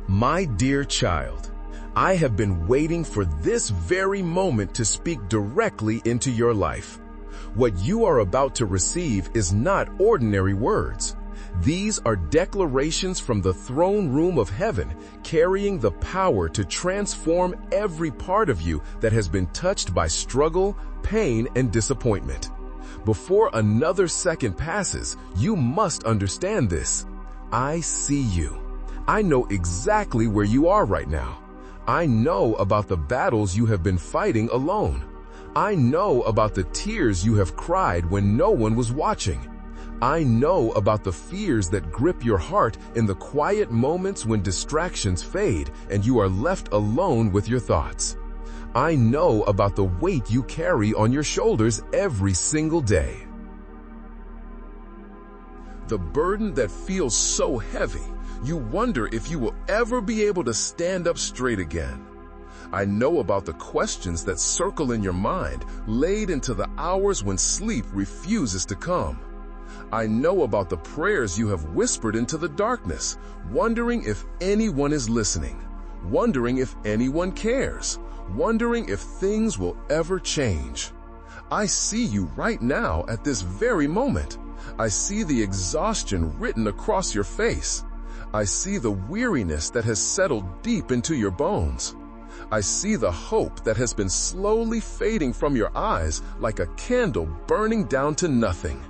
My dear child, I have been waiting for this very moment to speak directly into your life. What you are about to receive is not ordinary words. These are declarations from the throne room of heaven, carrying the power to transform every part of you that has been touched by struggle, pain, and disappointment. Before another second passes, you must understand this. I see you. I know exactly where you are right now. I know about the battles you have been fighting alone. I know about the tears you have cried when no one was watching. I know about the fears that grip your heart in the quiet moments when distractions fade and you are left alone with your thoughts. I know about the weight you carry on your shoulders every single day. The burden that feels so heavy, you wonder if you will ever be able to stand up straight again. I know about the questions that circle in your mind, laid into the hours when sleep refuses to come. I know about the prayers you have whispered into the darkness, wondering if anyone is listening, wondering if anyone cares, wondering if things will ever change. I see you right now at this very moment. I see the exhaustion written across your face. I see the weariness that has settled deep into your bones. I see the hope that has been slowly fading from your eyes like a candle burning down to nothing.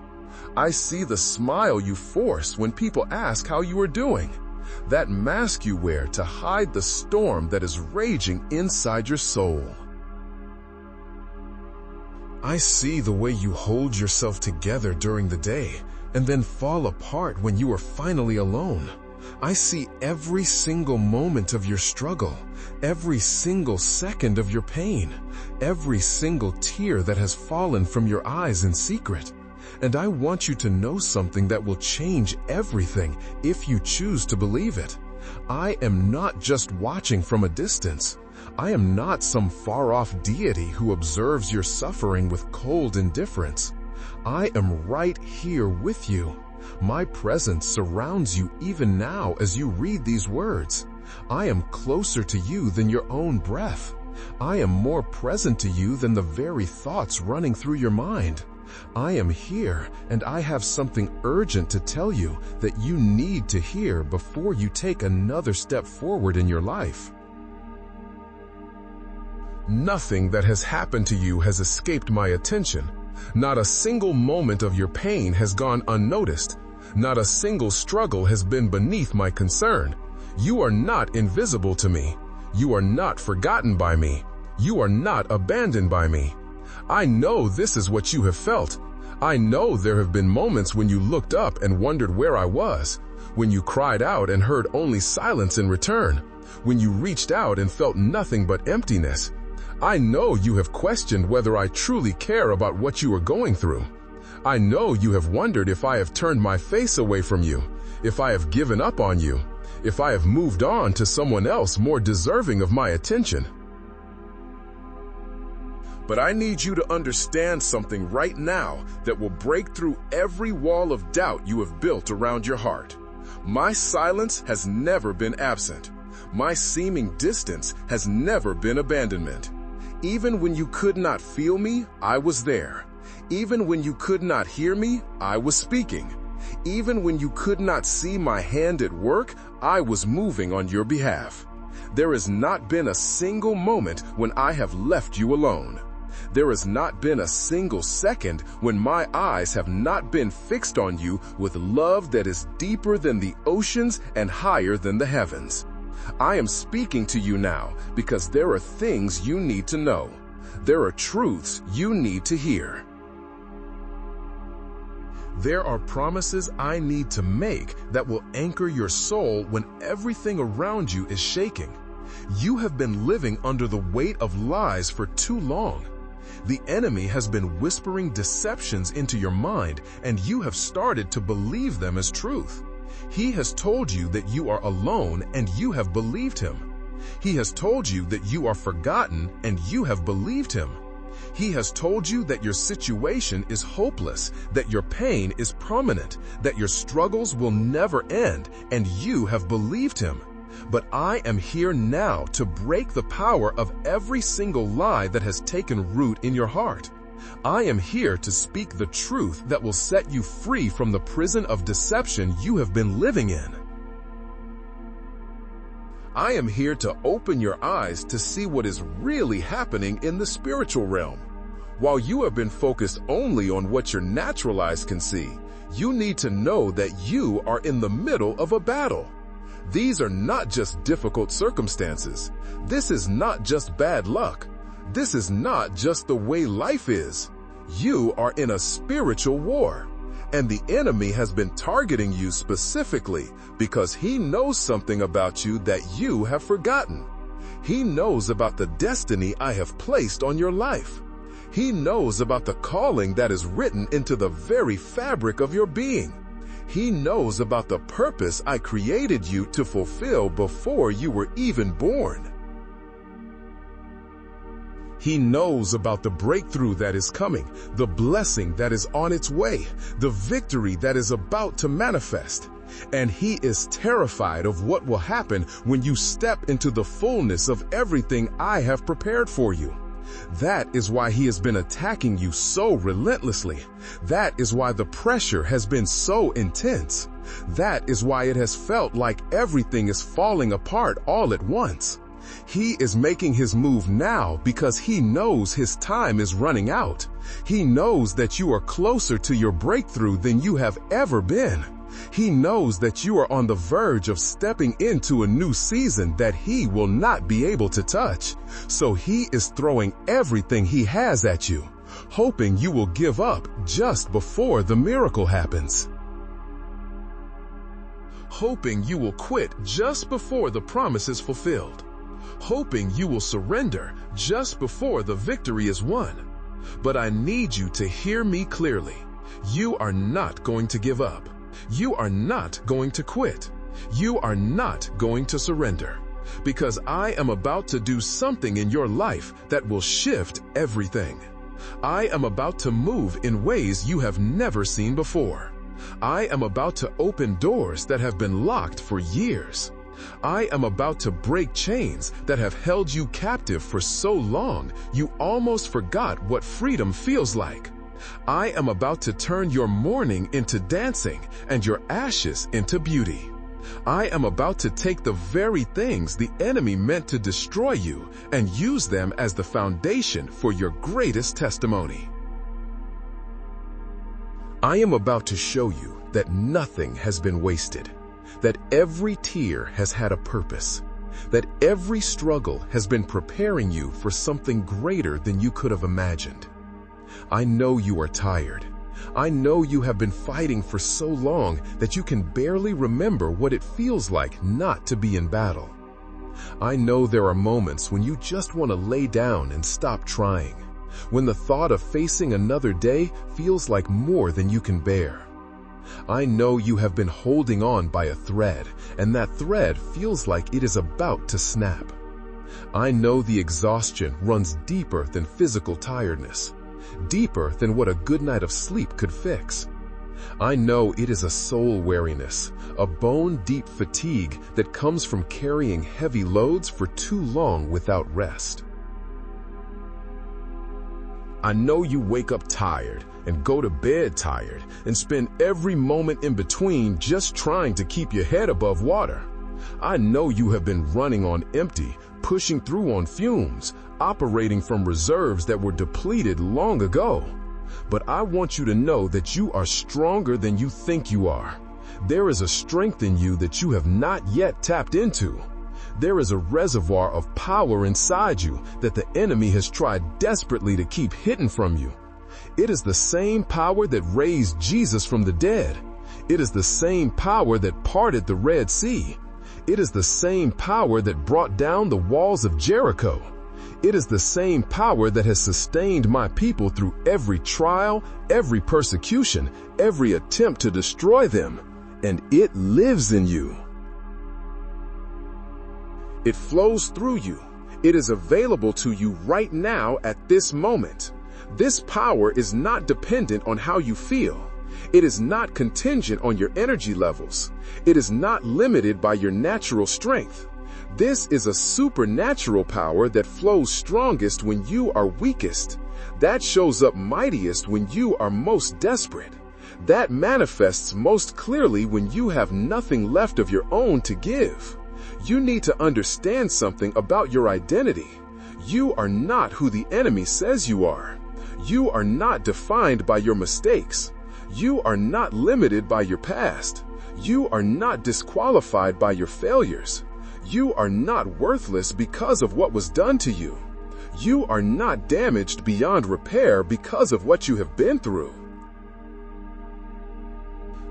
I see the smile you force when people ask how you are doing, that mask you wear to hide the storm that is raging inside your soul. I see the way you hold yourself together during the day and then fall apart when you are finally alone. I see every single moment of your struggle, every single second of your pain, every single tear that has fallen from your eyes in secret. And I want you to know something that will change everything if you choose to believe it. I am not just watching from a distance. I am not some far-off deity who observes your suffering with cold indifference. I am right here with you. My presence surrounds you even now as you read these words. I am closer to you than your own breath. I am more present to you than the very thoughts running through your mind. I am here, and I have something urgent to tell you that you need to hear before you take another step forward in your life. Nothing that has happened to you has escaped my attention. Not a single moment of your pain has gone unnoticed. Not a single struggle has been beneath my concern. You are not invisible to me. You are not forgotten by me. You are not abandoned by me. I know this is what you have felt. I know there have been moments when you looked up and wondered where I was, when you cried out and heard only silence in return, when you reached out and felt nothing but emptiness. I know you have questioned whether I truly care about what you are going through. I know you have wondered if I have turned my face away from you, if I have given up on you, if I have moved on to someone else more deserving of my attention. But I need you to understand something right now that will break through every wall of doubt you have built around your heart. My silence has never been absent. My seeming distance has never been abandonment. Even when you could not feel me, I was there. Even when you could not hear me, I was speaking. Even when you could not see my hand at work, I was moving on your behalf. There has not been a single moment when I have left you alone. There has not been a single second when my eyes have not been fixed on you with love that is deeper than the oceans and higher than the heavens. I am speaking to you now because there are things you need to know. There are truths you need to hear. There are promises I need to make that will anchor your soul when everything around you is shaking. You have been living under the weight of lies for too long. The enemy has been whispering deceptions into your mind, and you have started to believe them as truth. He has told you that you are alone, and you have believed him. He has told you that you are forgotten, and you have believed him. He has told you that your situation is hopeless, that your pain is permanent, that your struggles will never end, and you have believed him. But I am here now to break the power of every single lie that has taken root in your heart. I am here to speak the truth that will set you free from the prison of deception you have been living in. I am here to open your eyes to see what is really happening in the spiritual realm. While you have been focused only on what your natural eyes can see, you need to know that you are in the middle of a battle. These are not just difficult circumstances. This is not just bad luck. This is not just the way life is. You are in a spiritual war, and the enemy has been targeting you specifically because he knows something about you that you have forgotten. He knows about the destiny I have placed on your life. He knows about the calling that is written into the very fabric of your being. He knows about the purpose I created you to fulfill before you were even born. He knows about the breakthrough that is coming, the blessing that is on its way, the victory that is about to manifest. And he is terrified of what will happen when you step into the fullness of everything I have prepared for you. That is why he has been attacking you so relentlessly. That is why the pressure has been so intense. That is why it has felt like everything is falling apart all at once. He is making his move now because he knows his time is running out. He knows that you are closer to your breakthrough than you have ever been. He knows that you are on the verge of stepping into a new season that he will not be able to touch. So he is throwing everything he has at you, hoping you will give up just before the miracle happens. Hoping you will quit just before the promise is fulfilled. Hoping you will surrender just before the victory is won. But I need you to hear me clearly. You are not going to give up. You are not going to quit. You are not going to surrender. Because I am about to do something in your life that will shift everything. I am about to move in ways you have never seen before. I am about to open doors that have been locked for years. I am about to break chains that have held you captive for so long you almost forgot what freedom feels like. I am about to turn your mourning into dancing and your ashes into beauty. I am about to take the very things the enemy meant to destroy you and use them as the foundation for your greatest testimony. I am about to show you that nothing has been wasted, that every tear has had a purpose, that every struggle has been preparing you for something greater than you could have imagined. I know you are tired. I know you have been fighting for so long that you can barely remember what it feels like not to be in battle. I know there are moments when you just want to lay down and stop trying, when the thought of facing another day feels like more than you can bear. I know you have been holding on by a thread, and that thread feels like it is about to snap. I know the exhaustion runs deeper than physical tiredness, deeper than what a good night of sleep could fix. I know it is a soul weariness, a bone-deep fatigue that comes from carrying heavy loads for too long without rest. I know you wake up tired and go to bed tired and spend every moment in between just trying to keep your head above water. I know you have been running on empty, pushing through on fumes, operating from reserves that were depleted long ago. But I want you to know that you are stronger than you think you are. There is a strength in you that you have not yet tapped into. There is a reservoir of power inside you that the enemy has tried desperately to keep hidden from you. It is the same power that raised Jesus from the dead. It is the same power that parted the Red Sea. It is the same power that brought down the walls of Jericho. It is the same power that has sustained my people through every trial, every persecution, every attempt to destroy them. And it lives in you. It flows through you. It is available to you right now at this moment. This power is not dependent on how you feel. It is not contingent on your energy levels. It is not limited by your natural strength. This is a supernatural power that flows strongest when you are weakest. That shows up mightiest when you are most desperate. That manifests most clearly when you have nothing left of your own to give. You need to understand something about your identity. You are not who the enemy says you are. You are not defined by your mistakes. You are not limited by your past. You are not disqualified by your failures. You are not worthless because of what was done to you. You are not damaged beyond repair because of what you have been through.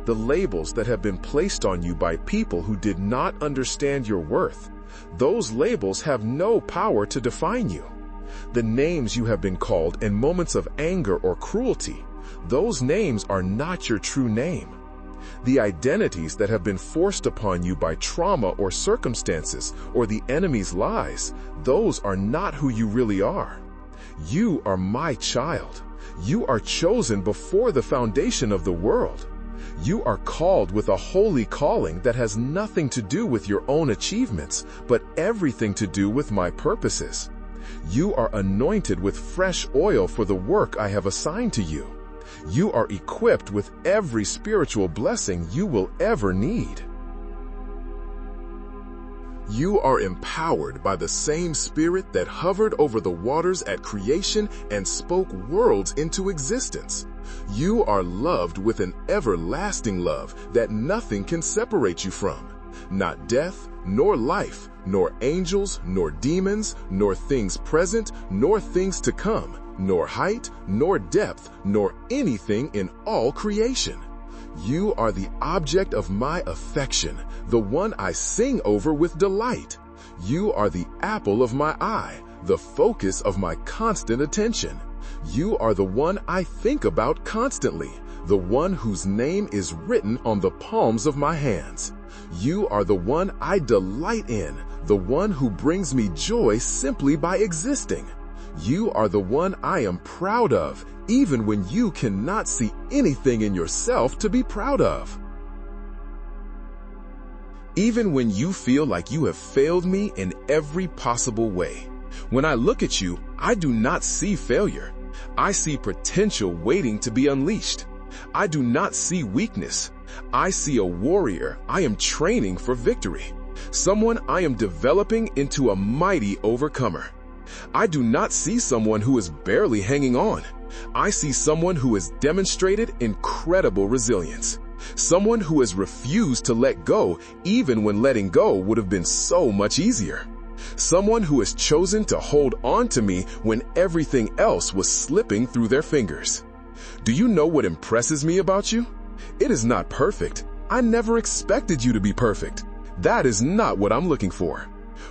The labels that have been placed on you by people who did not understand your worth, those labels have no power to define you. The names you have been called in moments of anger or cruelty, those names are not your true name. The identities that have been forced upon you by trauma or circumstances or the enemy's lies, those are not who you really are. You are my child. You are chosen before the foundation of the world. You are called with a holy calling that has nothing to do with your own achievements, but everything to do with my purposes. You are anointed with fresh oil for the work I have assigned to you. You are equipped with every spiritual blessing you will ever need. You are empowered by the same Spirit that hovered over the waters at creation and spoke worlds into existence. You are loved with an everlasting love that nothing can separate you from. Not death, nor life, nor angels, nor demons, nor things present, nor things to come, nor height, nor depth, nor anything in all creation. You are the object of my affection, the one I sing over with delight. You are the apple of my eye, the focus of my constant attention. You are the one I think about constantly, the one whose name is written on the palms of my hands. You are the one I delight in, the one who brings me joy simply by existing. You are the one I am proud of, even when you cannot see anything in yourself to be proud of. Even when you feel like you have failed me in every possible way. When I look at you, I do not see failure. I see potential waiting to be unleashed. I do not see weakness. I see a warrior I am training for victory. Someone I am developing into a mighty overcomer. I do not see someone who is barely hanging on. I see someone who has demonstrated incredible resilience. Someone who has refused to let go even when letting go would have been so much easier. Someone who has chosen to hold on to me when everything else was slipping through their fingers. Do you know what impresses me about you? It is not perfect. I never expected you to be perfect. That is not what I'm looking for.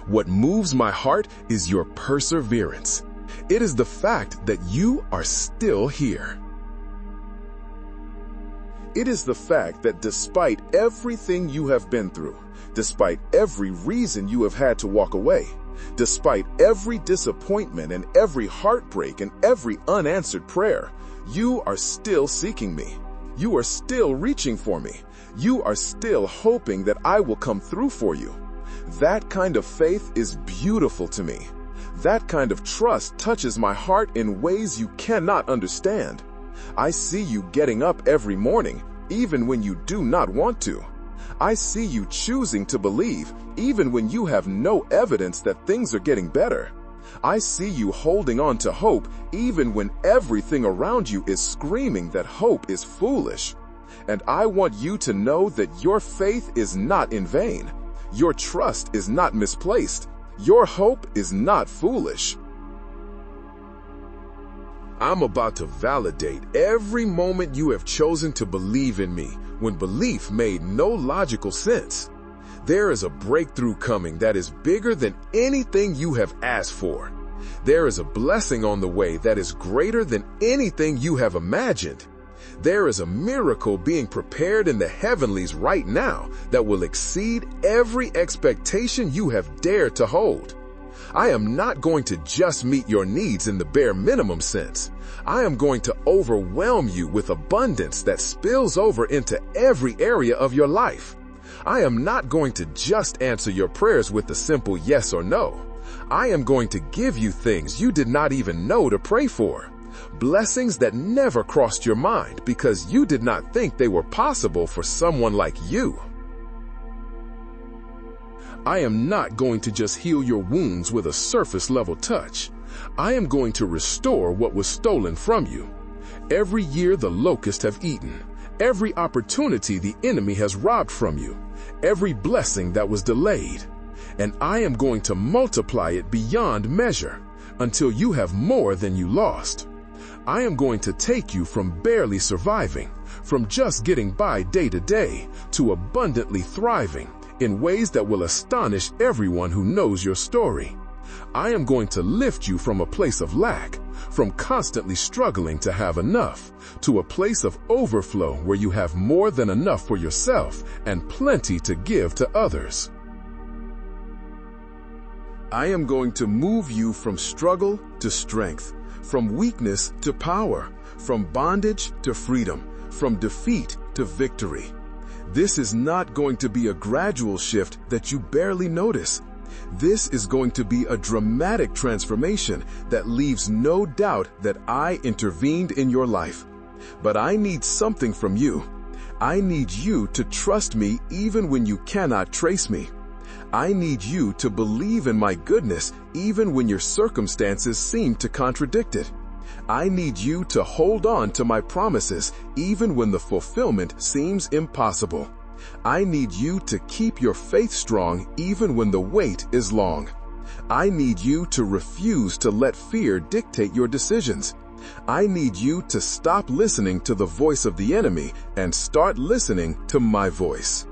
What moves my heart is your perseverance. It is the fact that you are still here. It is the fact that despite everything you have been through, despite every reason you have had to walk away, despite every disappointment and every heartbreak and every unanswered prayer, you are still seeking me. You are still reaching for me. You are still hoping that I will come through for you. That kind of faith is beautiful to me. That kind of trust touches my heart in ways you cannot understand. I see you getting up every morning, even when you do not want to. I see you choosing to believe, even when you have no evidence that things are getting better. I see you holding on to hope, even when everything around you is screaming that hope is foolish. And I want you to know that your faith is not in vain. Your trust is not misplaced. Your hope is not foolish. I'm about to validate every moment you have chosen to believe in me when belief made no logical sense. There is a breakthrough coming that is bigger than anything you have asked for. There is a blessing on the way that is greater than anything you have imagined. There is a miracle being prepared in the heavenlies right now that will exceed every expectation you have dared to hold. I am not going to just meet your needs in the bare minimum sense. I am going to overwhelm you with abundance that spills over into every area of your life. I am not going to just answer your prayers with a simple yes or no. I am going to give you things you did not even know to pray for. Blessings that never crossed your mind because you did not think they were possible for someone like you. I am not going to just heal your wounds with a surface-level touch. I am going to restore what was stolen from you. Every year the locusts have eaten, every opportunity the enemy has robbed from you, every blessing that was delayed. And I am going to multiply it beyond measure until you have more than you lost. I am going to take you from barely surviving, from just getting by day to day, to abundantly thriving in ways that will astonish everyone who knows your story. I am going to lift you from a place of lack, from constantly struggling to have enough, to a place of overflow where you have more than enough for yourself and plenty to give to others. I am going to move you from struggle to strength, from weakness to power, from bondage to freedom, from defeat to victory. This is not going to be a gradual shift that you barely notice. This is going to be a dramatic transformation that leaves no doubt that I intervened in your life. But I need something from you. I need you to trust me even when you cannot trace me. I need you to believe in my goodness even when your circumstances seem to contradict it. I need you to hold on to my promises even when the fulfillment seems impossible. I need you to keep your faith strong even when the wait is long. I need you to refuse to let fear dictate your decisions. I need you to stop listening to the voice of the enemy and start listening to my voice.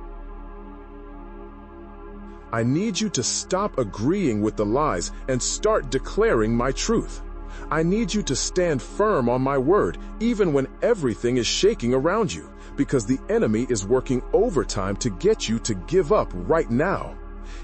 I need you to stop agreeing with the lies and start declaring my truth. I need you to stand firm on my word, even when everything is shaking around you, because the enemy is working overtime to get you to give up right now.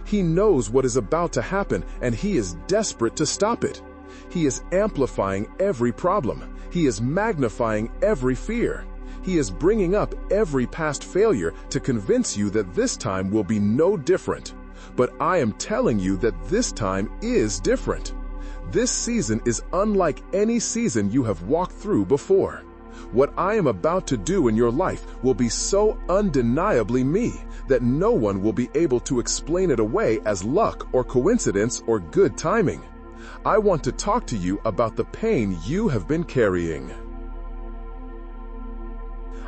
He knows what is about to happen, and he is desperate to stop it. He is amplifying every problem. He is magnifying every fear. He is bringing up every past failure to convince you that this time will be no different. But I am telling you that this time is different. This season is unlike any season you have walked through before. What I am about to do in your life will be so undeniably me that no one will be able to explain it away as luck or coincidence or good timing. I want to talk to you about the pain you have been carrying.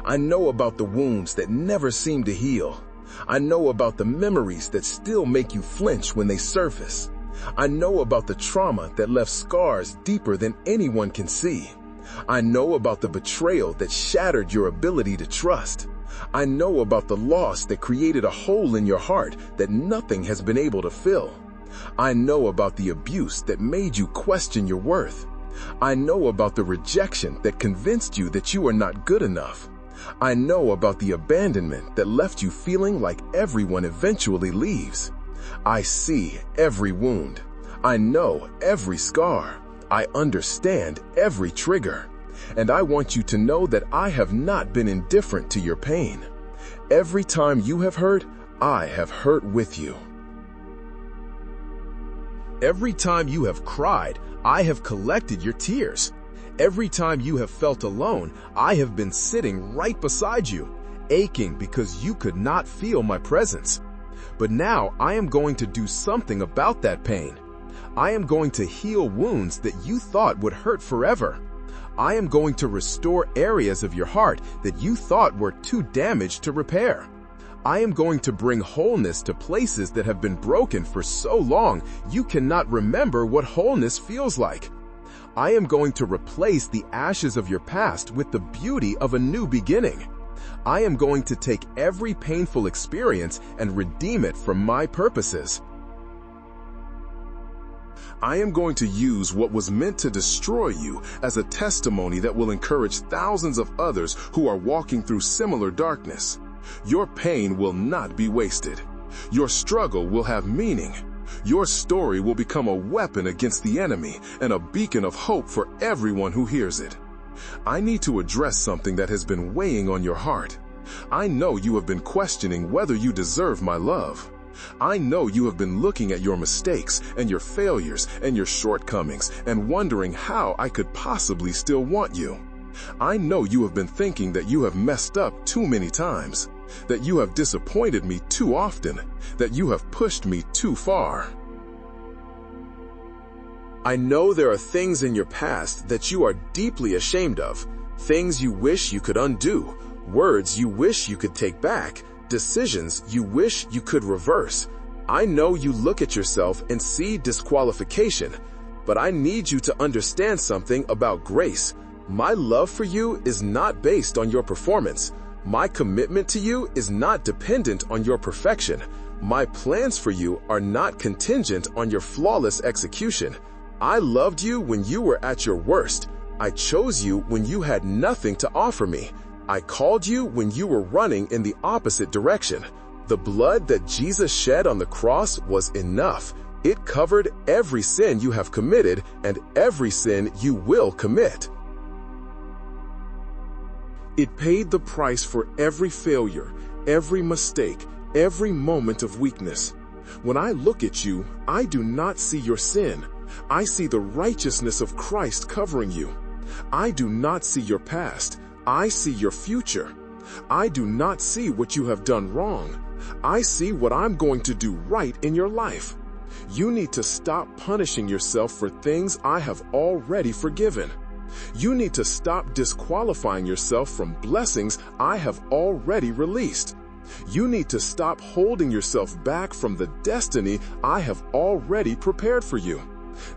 I know about the wounds that never seem to heal. I know about the memories that still make you flinch when they surface. I know about the trauma that left scars deeper than anyone can see. I know about the betrayal that shattered your ability to trust. I know about the loss that created a hole in your heart that nothing has been able to fill. I know about the abuse that made you question your worth. I know about the rejection that convinced you that you are not good enough. I know about the abandonment that left you feeling like everyone eventually leaves. I see every wound. I know every scar. I understand every trigger. And I want you to know that I have not been indifferent to your pain. Every time you have hurt, I have hurt with you. Every time you have cried, I have collected your tears. Every time you have felt alone, I have been sitting right beside you, aching because you could not feel my presence. But now I am going to do something about that pain. I am going to heal wounds that you thought would hurt forever. I am going to restore areas of your heart that you thought were too damaged to repair. I am going to bring wholeness to places that have been broken for so long you cannot remember what wholeness feels like. I am going to replace the ashes of your past with the beauty of a new beginning. I am going to take every painful experience and redeem it for my purposes. I am going to use what was meant to destroy you as a testimony that will encourage thousands of others who are walking through similar darkness. Your pain will not be wasted. Your struggle will have meaning. Your story will become a weapon against the enemy and a beacon of hope for everyone who hears it. I need to address something that has been weighing on your heart. I know you have been questioning whether you deserve my love. I know you have been looking at your mistakes and your failures and your shortcomings and wondering how I could possibly still want you. I know you have been thinking that you have messed up too many times, that you have disappointed me too often, that you have pushed me too far. I know there are things in your past that you are deeply ashamed of, things you wish you could undo, words you wish you could take back, decisions you wish you could reverse. I know you look at yourself and see disqualification, but I need you to understand something about grace. My love for you is not based on your performance. My commitment to you is not dependent on your perfection. My plans for you are not contingent on your flawless execution. I loved you when you were at your worst. I chose you when you had nothing to offer me. I called you when you were running in the opposite direction. The blood that Jesus shed on the cross was enough. It covered every sin you have committed and every sin you will commit. It paid the price for every failure, every mistake, every moment of weakness. When I look at you, I do not see your sin. I see the righteousness of Christ covering you. I do not see your past. I see your future. I do not see what you have done wrong. I see what I'm going to do right in your life. You need to stop punishing yourself for things I have already forgiven. You need to stop disqualifying yourself from blessings I have already released. You need to stop holding yourself back from the destiny I have already prepared for you.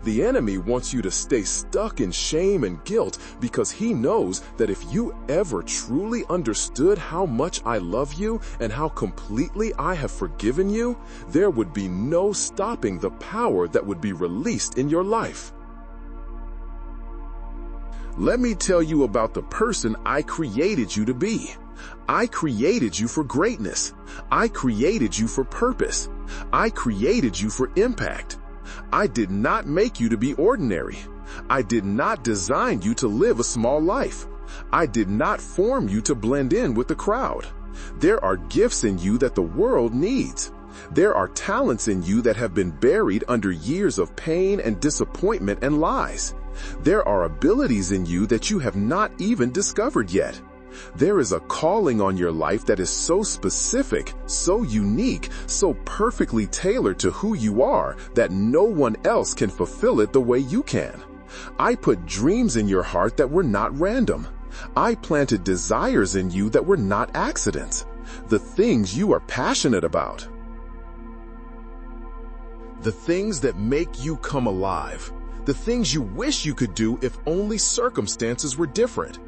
The enemy wants you to stay stuck in shame and guilt because he knows that if you ever truly understood how much I love you and how completely I have forgiven you, there would be no stopping the power that would be released in your life. Let me tell you about the person I created you to be. I created you for greatness. I created you for purpose. I created you for impact. I did not make you to be ordinary. I did not design you to live a small life. I did not form you to blend in with the crowd. There are gifts in you that the world needs. There are talents in you that have been buried under years of pain and disappointment and lies. There are abilities in you that you have not even discovered yet. There is a calling on your life that is so specific, so unique, so perfectly tailored to who you are that no one else can fulfill it the way you can. I put dreams in your heart that were not random. I planted desires in you that were not accidents. The things you are passionate about. The things that make you come alive. The things you wish you could do if only circumstances were different.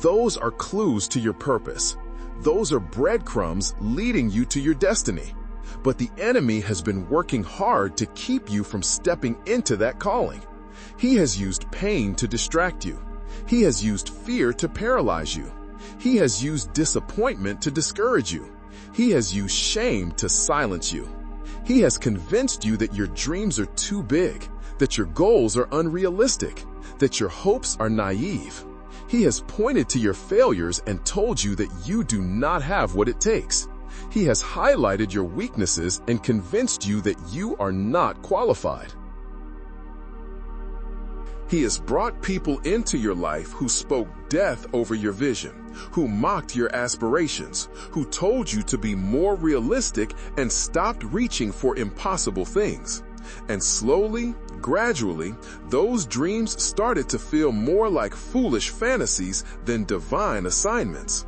Those are clues to your purpose. Those are breadcrumbs leading you to your destiny. But the enemy has been working hard to keep you from stepping into that calling. He has used pain to distract you. He has used fear to paralyze you. He has used disappointment to discourage you. He has used shame to silence you. He has convinced you that your dreams are too big, that your goals are unrealistic, that your hopes are naive. He has pointed to your failures and told you that you do not have what it takes. He has highlighted your weaknesses and convinced you that you are not qualified. He has brought people into your life who spoke death over your vision, who mocked your aspirations, who told you to be more realistic and stopped reaching for impossible things. And slowly, gradually, those dreams started to feel more like foolish fantasies than divine assignments.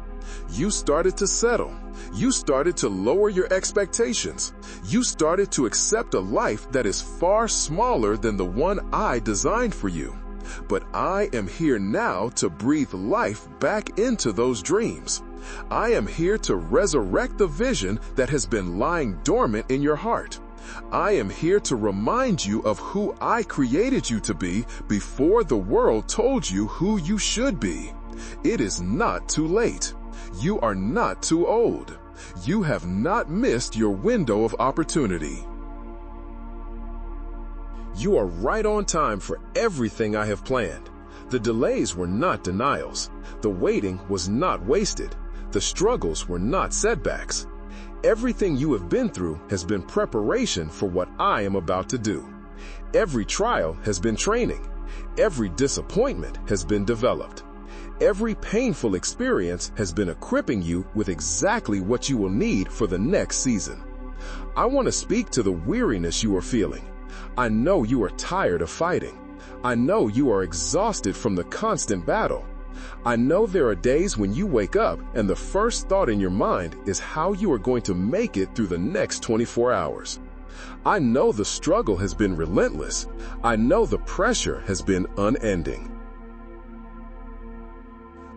You started to settle. You started to lower your expectations. You started to accept a life that is far smaller than the one I designed for you. But I am here now to breathe life back into those dreams. I am here to resurrect the vision that has been lying dormant in your heart. I am here to remind you of who I created you to be before the world told you who you should be. It is not too late. You are not too old. You have not missed your window of opportunity. You are right on time for everything I have planned. The delays were not denials. The waiting was not wasted. The struggles were not setbacks. Everything you have been through has been preparation for what I am about to do. Every trial has been training. Every disappointment has been developed. Every painful experience has been equipping you with exactly what you will need for the next season. I want to speak to the weariness you are feeling. I know you are tired of fighting. I know you are exhausted from the constant battle. I know there are days when you wake up and the first thought in your mind is how you are going to make it through the next 24 hours. I know the struggle has been relentless. I know the pressure has been unending.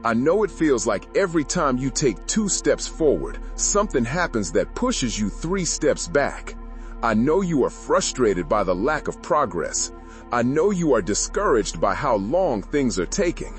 I know it feels like every time you take 2 steps forward, something happens that pushes you 3 steps back. I know you are frustrated by the lack of progress. I know you are discouraged by how long things are taking.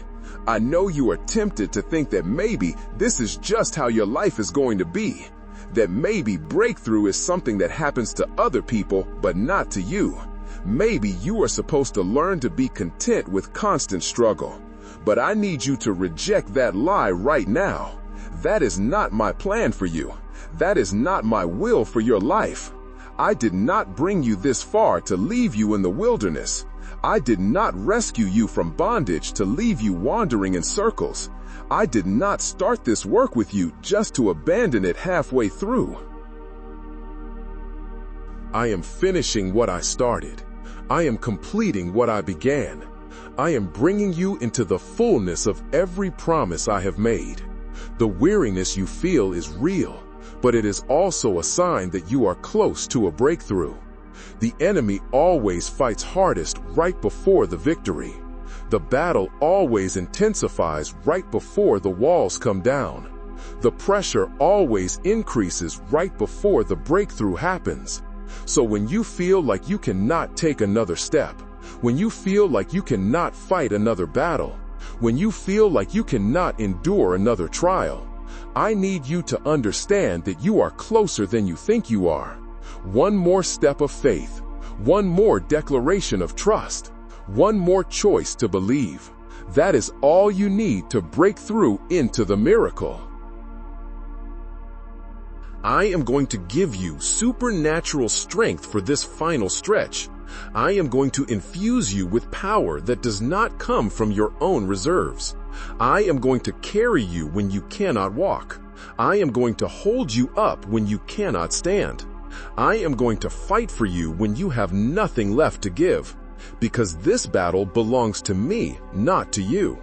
I know you are tempted to think that maybe this is just how your life is going to be. That maybe breakthrough is something that happens to other people, but not to you. Maybe you are supposed to learn to be content with constant struggle. But I need you to reject that lie right now. That is not my plan for you. That is not my will for your life. I did not bring you this far to leave you in the wilderness. I did not rescue you from bondage to leave you wandering in circles. I did not start this work with you just to abandon it halfway through. I am finishing what I started. I am completing what I began. I am bringing you into the fullness of every promise I have made. The weariness you feel is real, but it is also a sign that you are close to a breakthrough. The enemy always fights hardest right before the victory. The battle always intensifies right before the walls come down. The pressure always increases right before the breakthrough happens. So when you feel like you cannot take another step, when you feel like you cannot fight another battle, when you feel like you cannot endure another trial, I need you to understand that you are closer than you think you are. One more step of faith, one more declaration of trust, one more choice to believe. That is all you need to break through into the miracle. I am going to give you supernatural strength for this final stretch. I am going to infuse you with power that does not come from your own reserves. I am going to carry you when you cannot walk. I am going to hold you up when you cannot stand. I am going to fight for you when you have nothing left to give. Because this battle belongs to me, not to you.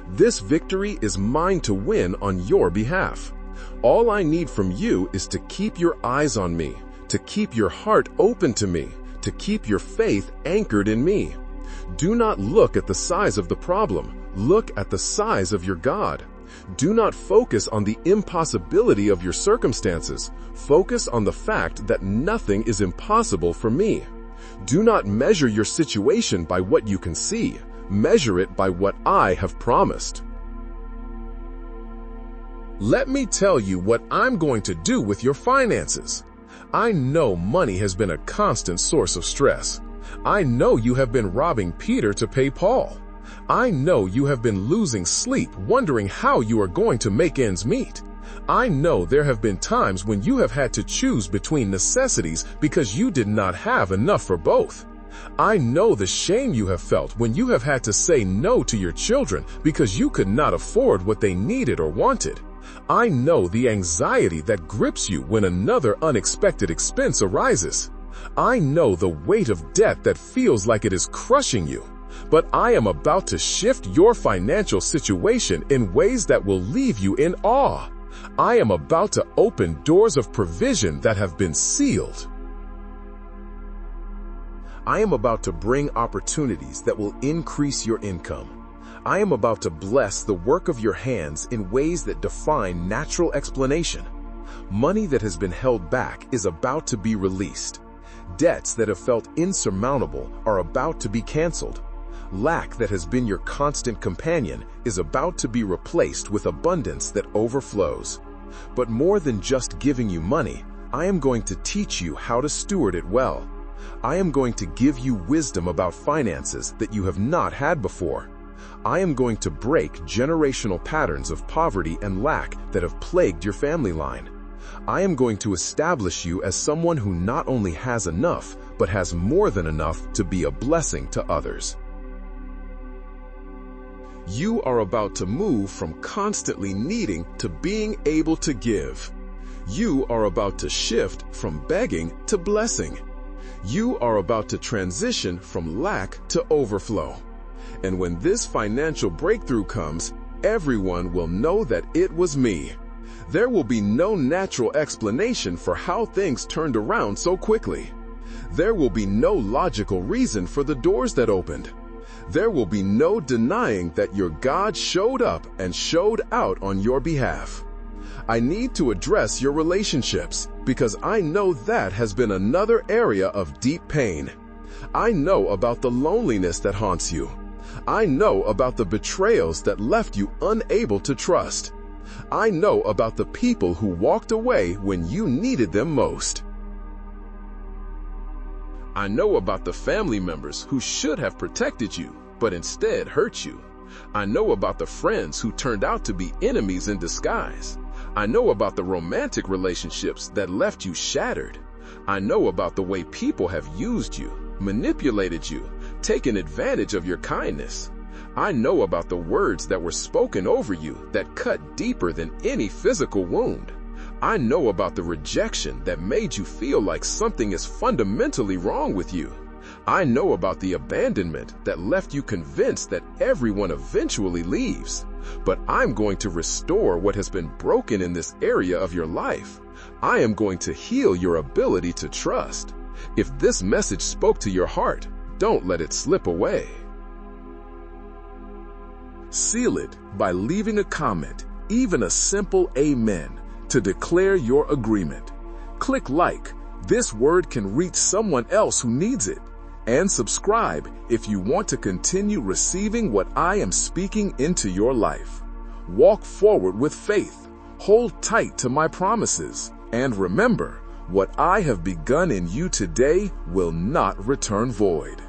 This victory is mine to win on your behalf. All I need from you is to keep your eyes on me, to keep your heart open to me, to keep your faith anchored in me. Do not look at the size of the problem. Look at the size of your God. Do not focus on the impossibility of your circumstances. Focus on the fact that nothing is impossible for me. Do not measure your situation by what you can see. Measure it by what I have promised. Let me tell you what I'm going to do with your finances. I know money has been a constant source of stress. I know you have been robbing Peter to pay Paul. I know you have been losing sleep wondering how you are going to make ends meet. I know there have been times when you have had to choose between necessities because you did not have enough for both. I know the shame you have felt when you have had to say no to your children because you could not afford what they needed or wanted. I know the anxiety that grips you when another unexpected expense arises. I know the weight of debt that feels like it is crushing you. But I am about to shift your financial situation in ways that will leave you in awe. I am about to open doors of provision that have been sealed. I am about to bring opportunities that will increase your income. I am about to bless the work of your hands in ways that defy natural explanation. Money that has been held back is about to be released. Debts that have felt insurmountable are about to be canceled. Lack that has been your constant companion is about to be replaced with abundance that overflows. But more than just giving you money, I am going to teach you how to steward it well. I am going to give you wisdom about finances that you have not had before. I am going to break generational patterns of poverty and lack that have plagued your family line. I am going to establish you as someone who not only has enough, but has more than enough to be a blessing to others. You are about to move from constantly needing to being able to give. You are about to shift from begging to blessing. You are about to transition from lack to overflow. And when this financial breakthrough comes, everyone will know that it was me. There will be no natural explanation for how things turned around so quickly. There will be no logical reason for the doors that opened. There will be no denying that your God showed up and showed out on your behalf. I need to address your relationships because I know that has been another area of deep pain. I know about the loneliness that haunts you. I know about the betrayals that left you unable to trust. I know about the people who walked away when you needed them most. I know about the family members who should have protected you, but instead hurt you. I know about the friends who turned out to be enemies in disguise. I know about the romantic relationships that left you shattered. I know about the way people have used you, manipulated you, taken advantage of your kindness. I know about the words that were spoken over you that cut deeper than any physical wound. I know about the rejection that made you feel like something is fundamentally wrong with you. I know about the abandonment that left you convinced that everyone eventually leaves. But I'm going to restore what has been broken in this area of your life. I am going to heal your ability to trust. If this message spoke to your heart, don't let it slip away. Seal it by leaving a comment, even a simple amen, to declare your agreement. Click like. This word can reach someone else who needs it. And subscribe if you want to continue receiving what I am speaking into your life. Walk forward with faith. Hold tight to my promises. And remember, what I have begun in you today will not return void.